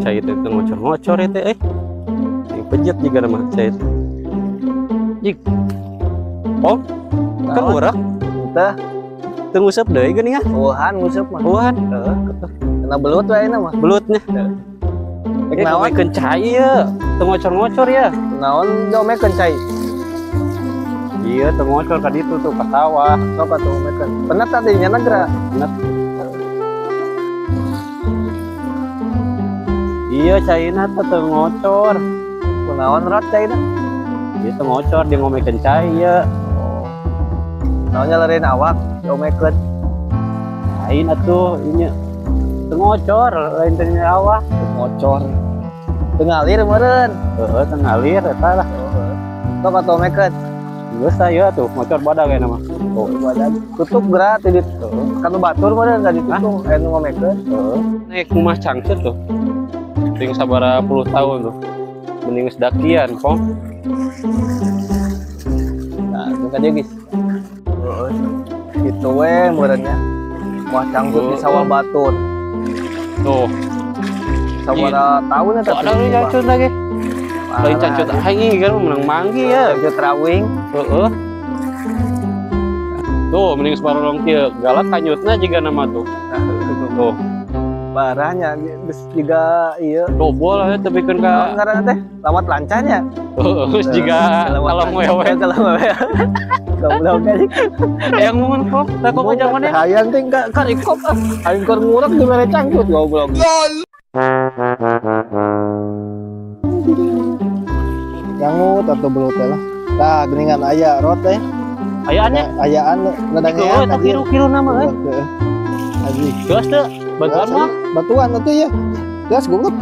cai itu ngocor-ngocor itu yang pejet juga nama cai itu jik om kan murah Teh teu ngusep deui geuning ah uhan ngusep mah. uhan Kena belut wae na mah. belutnya Naon? ngomekeun cai ya teu ngocor-ngocor ya Naon jomekeun cai? iya teu ngocor ka ditu tuh ka sawah Sok atuh jomekeun. Bener tadi nya nagra. bener iya caina teu ngocor Kunaon rot cai na? ieu teu ngocor dia ngomekeun cai ya Naon nyalereun awak jomekeun. lain atuh ini teu ngocor lain teh awah Ngocor. Teu ngalir meureun. heeh teu ngalir eta lah Sok atuh jomekeun. geus aya tuh ngocor badag ya nama Oh, badan tutup geura teh di kan batur meureun da ditutup aya nu ngomekeun. naik rumah cangcut tuh ting sabara puluh tahun tuh mending sedakian kong Nah, itu kan dia guys. Itu we meureunnya. Moal cangcut di sawah batur. tuh Sabaraha tahun eta ada nih cangcut lagi lain cangcut aing kan menang manggi ya Cangcut rawing. heeh tuh mending sebarang kieu galak kanyutna jiga nama tuh tuh Barahnya geus jiga ieu. dobol ya tepikeun ka Ngaranna teh lamat lancanya. geus jiga kalong wewe Kalau wewe. Goblok kali. yang mun kok tak kok aja mana Hayang teh enggak karikop ah. Aing keur ngurek di mere cangcut goblok. Yangut atau belut teh lah. Tah geuningan aya rot teh. ayaannya Ayaan kieu eta kiru-kiru nama euy Aji. geus teu bantuan mah Batuan atuh ya. Gas goblok.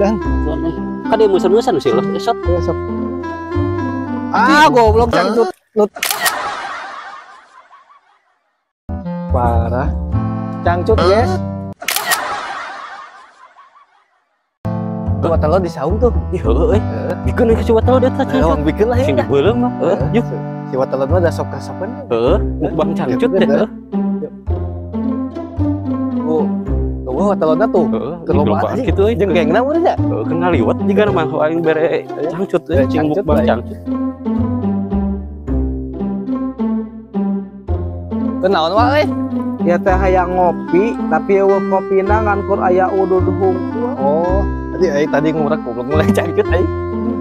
Dan kan dia musuh-musuhan sih lo esot besok. Goblok cangcut. Parah. Cangcut, guys. Coba telur di saung tuh. ih heueuh bikin ke coba tahu dia teh Wong bikin lah sing ya. dibeulem mah yuk Coba telur mah udah sok kasapan. mukbang cangcut deh Oh, telurnya tuh. kelomaan gitu euy Jenggengna meureun ya. kan ngaliwat juga mah aing bere cangcut cing Cangcut mukbang lah ya. cangcut Kenaon wae? Ya teh hayang ngopi, tapi eueuh kopina ngankur aya udud hungkul. Oh, tadi ngurek goblok mulai cangcut aing.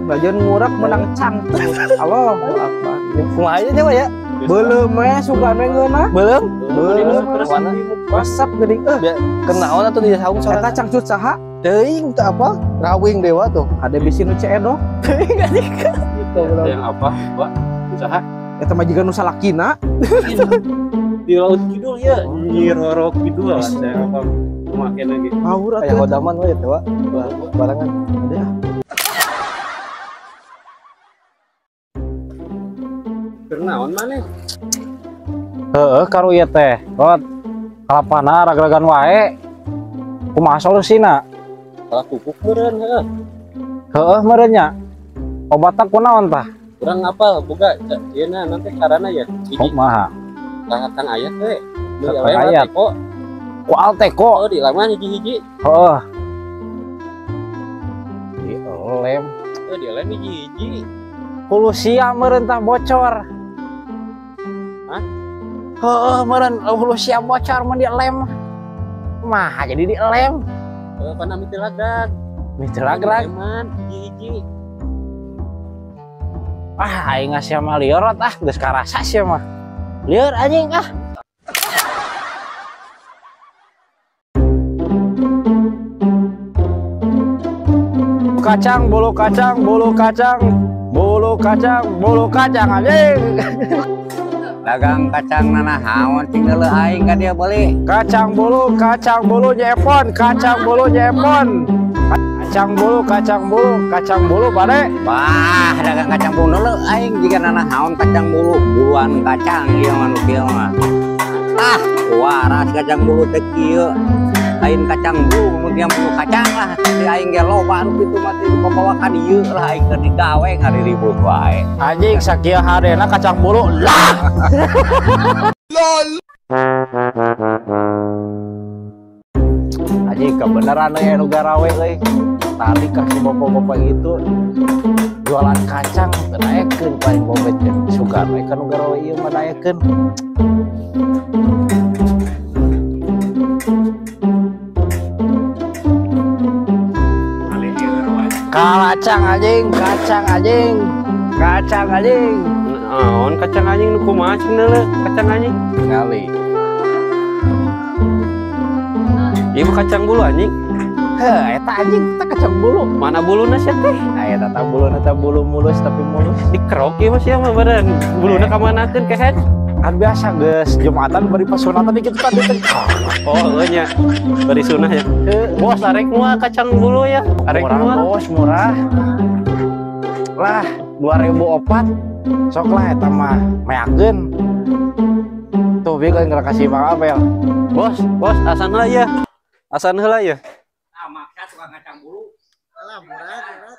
Bagian ngurak menang cangcut. Allahu akbar. Kumaha aja nya ya? Beuleum we sugan we ngeunah. Belum. Beuleum Terus mana? resep geuning Kenaon atuh di saung eta soalnya? cangcut saha? Teuing teu apa? Rawing dewa tuh. Ade bisi nu ceedoh. Teuing anjing. Eta yang apa Pak usaha Eta mah jiga nu salakina. di laut kidul ya Nyi Roro Kidul lah saya apa makin lagi Ngawur Kayak atuh. hodaman we teh, Wak. Barangan. Ada. kenaon maneh Heeh, karo ieu teh. Rod. Kalapana ragragan wae. Kumaha solusina? salah pupuk meureun heuh Heeh, meureun nya. Obatna kunaon tah? urang apal boga ieu na nanti carana ya Kumaha? Kang ayat we Kang Ayat. kok Ku Alteko. oh di laman hiji-hiji Heeh. Di lem. oh di laman hiji-hiji Hulu sia meureun tah bocor. Hah? Heeh, meureun hulu sia bocor mun di lem. Kumaha jadi di lem? pana miti lagdag Miteragrag. leman hiji-hiji Aing ngasih mah lieur geus karasa sia mah. Lieur anjing ah. Kacang, bolu kacang, bolu kacang, bolu kacang, bolu kacang anjing. Dagang kacang nanahawan tinggal aing ka dia beli. Kacang bolu nyepon, kacang bolu nyepon. Kacang bolu pade. Wah, dagang kacang bulu le aing jika nanahawan kacang bulu, buluan kacang ieu mah nu kieu mah. Ah, waras kacang bulu teh kieu. Lain kacang bulu, kemudian bulu kacang lah. Di aing ge loba nu kitu mah di bawa ka dieu lah aing keur digawe ngariribut wae. Anjing sakieu hadena kacang bolu lah. Anjing Jika beneran anu garawe euy. Tadi kasih bapak-bapak itu jualan kacang naikkeun paling bobet teh. Sugan we kan garawe ieu mah naikkeun. Kacang anjing, kacang anjing. Kacang anjing. Naon kacang anjing nu kumaha cenah kacang anjing? Ngali. Ieu kacang bulu anjing. Heh, eta anjing teh kacang bulu. Mana buluna sia teh? Aya tata buluna teh bulu mulus tapi mulus. Dikerok ieu mah sia mah badan. Buluna ka manakeun kehet? Kan biasa geus Jumatan bari pasunatan dikit tadi teh. Oh, nya. Bari sunah ya. Bos arek moal kacang bulu ya. Arek Murah moal. bos, murah. Lah 2004 sok lah eta mah meakeun. Tuh bieu kan kasih Bang Abel. Bos, asan heula ya. Asan heula ya. Ah, maksa tukang kacang bulu. Alah murah.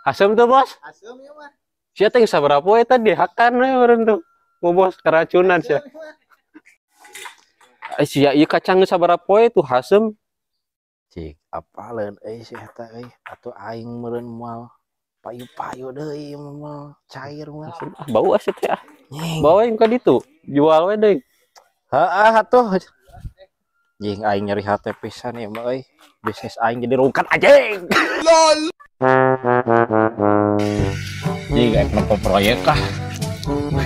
Asem tuh, Bos. Asem ya mah. Sia teh sabaraha poe tadi hakan we meureun tuh. Mau bos keracunan sia. Sia ieu kacang geus sabaraha poe tuh hasem. Cik, apaleun euy si eta euy. Atuh aing meureun moal payu-payu deui mah cair mah. Ah, bau asup teh ah. Nying. Bawa yang ka ditu. Jual we deui. Heeh atuh. Jing aing nyeri hate pisan ieu mah euy. Bisnis aing jadi rungkat anjing. Lol. Jing aing nempo proyek kah.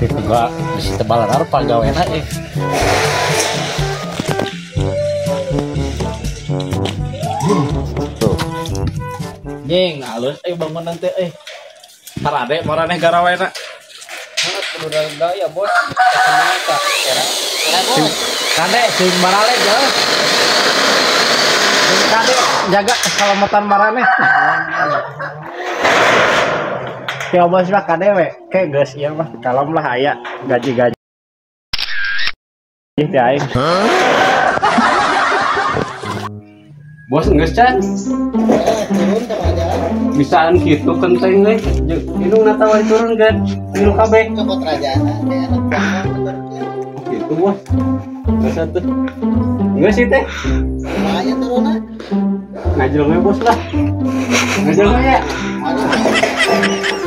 Itu gak bisi tebalan apa gawena Tuh. Jing alus bangunan teh Parade marane garawena. Udah gaya bos. Kade sing barale ya. Sing kade jaga keselamatan marane. Ya bos mah kade we, kayak geus ieu mah kalem lah aya gaji-gaji. Teh aing. Bos geus can. Turun ke aja. Bisaan kitu kenteng we. Indung natawari turun kan. Indung kabeh. Ke Potrajana teh anak Gitu bos. Geus atuh. Geus sih teh. lumayan turunna. Ngajrong we bos lah. Ngajrong we ya. Aduh.